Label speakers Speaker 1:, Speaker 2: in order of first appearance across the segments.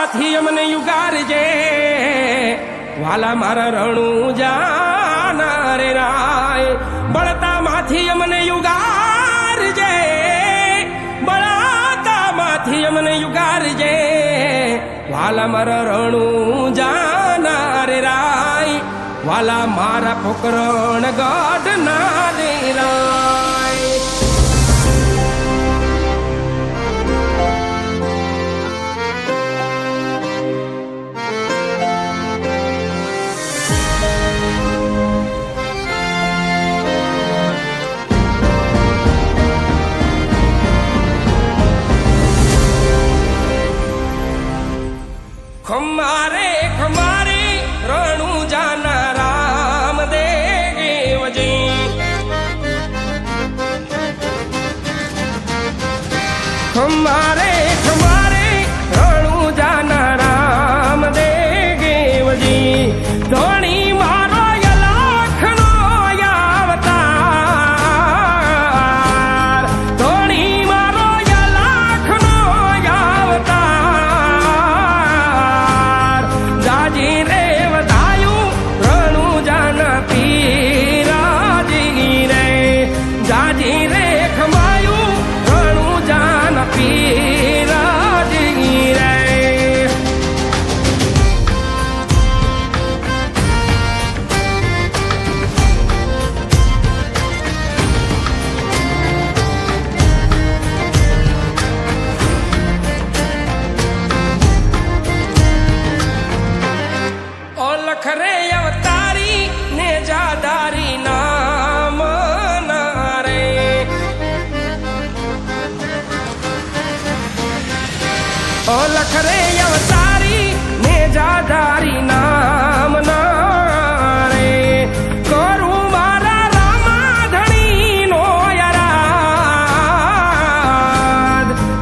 Speaker 1: માંથી અમને યુગારજે વાલા મારા રણું જાના રે રાય બળતા માંથી અમને યુગારજે બળતા માંથી અમને યુગારજે વાલા મારા રણું જાના રે રાય વાલા મારા પોકરણ ગઢ ના રે રાય ખમારે ખમારે રણું જાના રામ દેવજી ખમારે ખમારે રણું જાના રામ દેવજી ધણી મારો યલાખનો અવતાર ધણી મારો યલાખનો અવતાર જાજી રે વધાયું રણું જાના પીરાજી રે જાજી રે ખમાયું રણું જાના પીરાજી રે ઓલખ રે અવતારી ને જાદારી નામ ના રે ઓલખ રે અવતારી ને જાદારી નામ ના રે કરું મારા રામાધણી નો યરાદ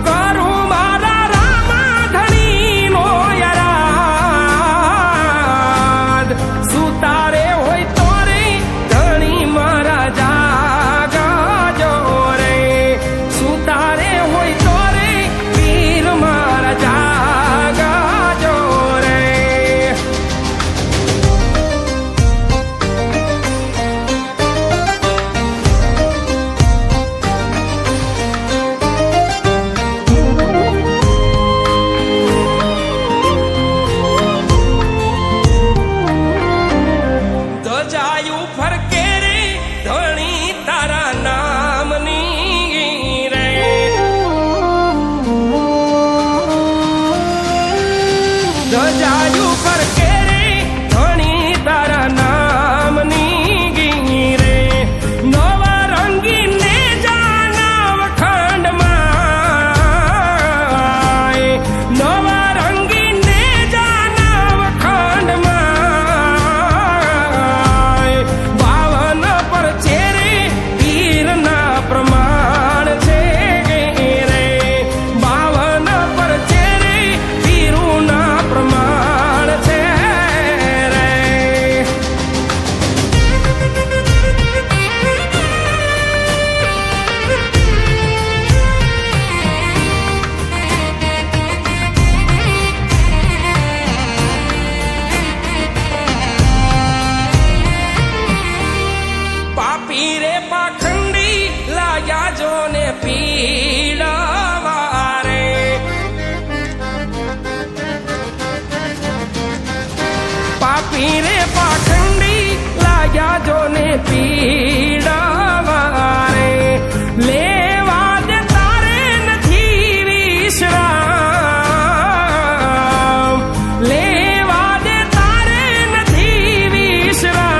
Speaker 1: કરું મારા રામાધણી નો યરાદ સુતારે હોય તો રે ધણી મારા જાગજો રે સુતારે હોય તો રે વીર મારા જાગજો રે ધજાયું ફરકે રે ધણી તારા નામની રે ધજાયું ફરકે રે ધણી તારા નામની રે નવા રંગીને જાનવ ખંડમાં નવા રંગીને જાનવ ખંડમાં બાવન પર છે રે વીરના પ્રમાણ છે રે બાવન પર છે રે વીરુના પ્રમાણ છે રે પાપી રે પાખંડી લાયા જોને પીડાવા રે પાપી રે પાખંડી લાયા જોને પીડાવા રે લેવા દે તારે નથી વિશ્રામ લેવા દે તારે નથી વિશ્રામ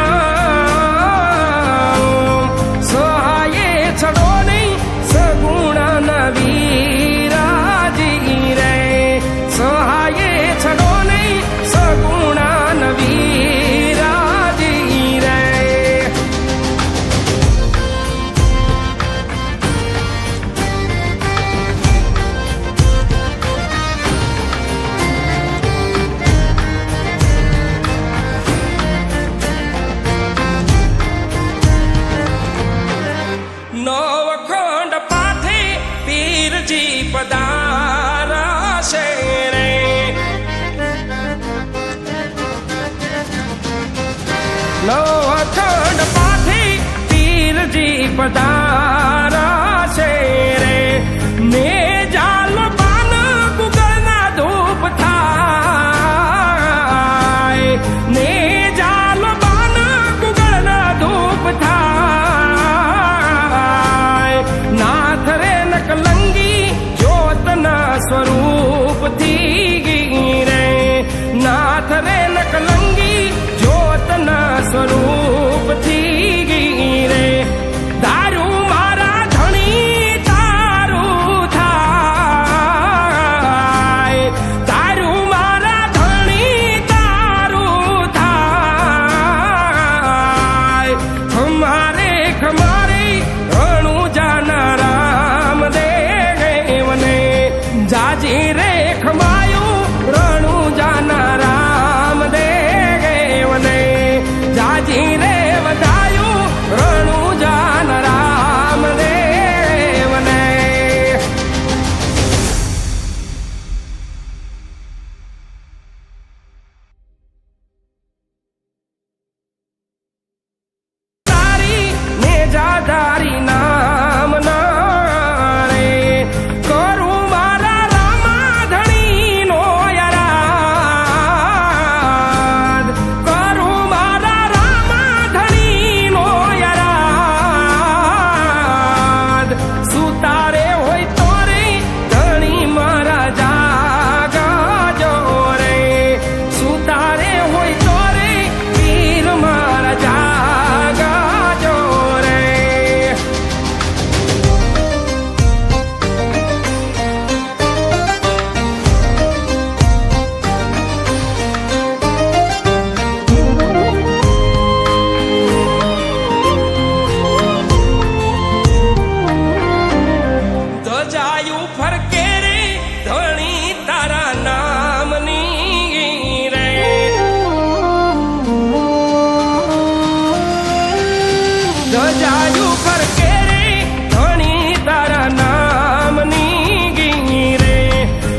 Speaker 1: ધજાયું ફરકે રે ધણી તારા નામની ગી રે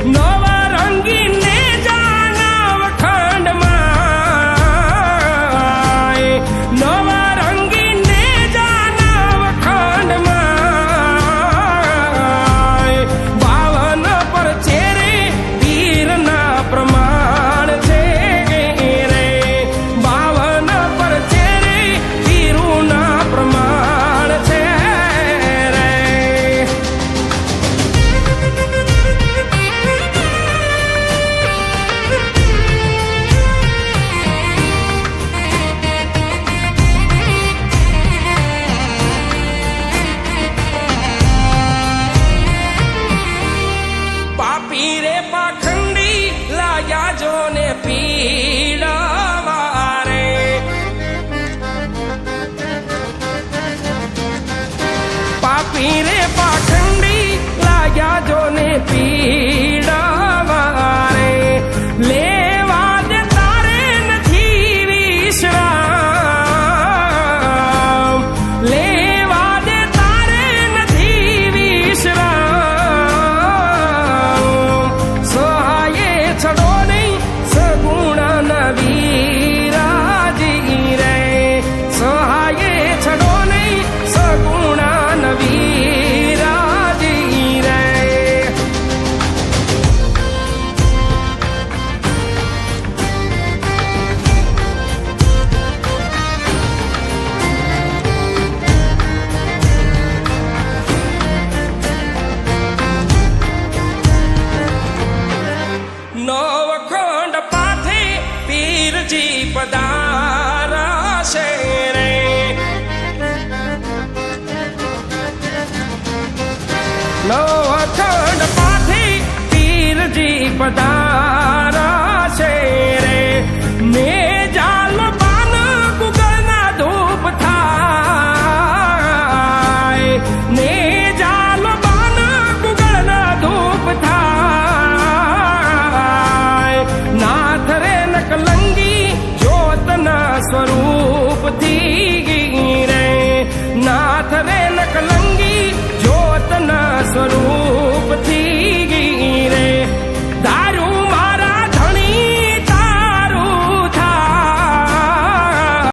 Speaker 1: નવા રંગીને જાનવ ખંડમાં નવા રંગીને જાનવ ખંડમાં બાવન પર છે રે પીરના પ્રમાણ છે રે બાવન પર છે રે પીરુના પ્રમાણ છે રે પાપી રે પાખંડી લાયા જોને પીડાવા રે પાપી રે પાખંડી લાયા જોને પીડાવા રે લેવા દે તારે નથી વિશ્રામ લેવા દે તારે નથી વિશ્રામ સહાયે છડો નહીં સગુણા નવી રાજી રે સહાયે છડો નહીં સગુણા નવી રાજી રે નવખંડ પાથે પીરજી પધારાશે રે નવખંડ પાથે પીરજી પધાર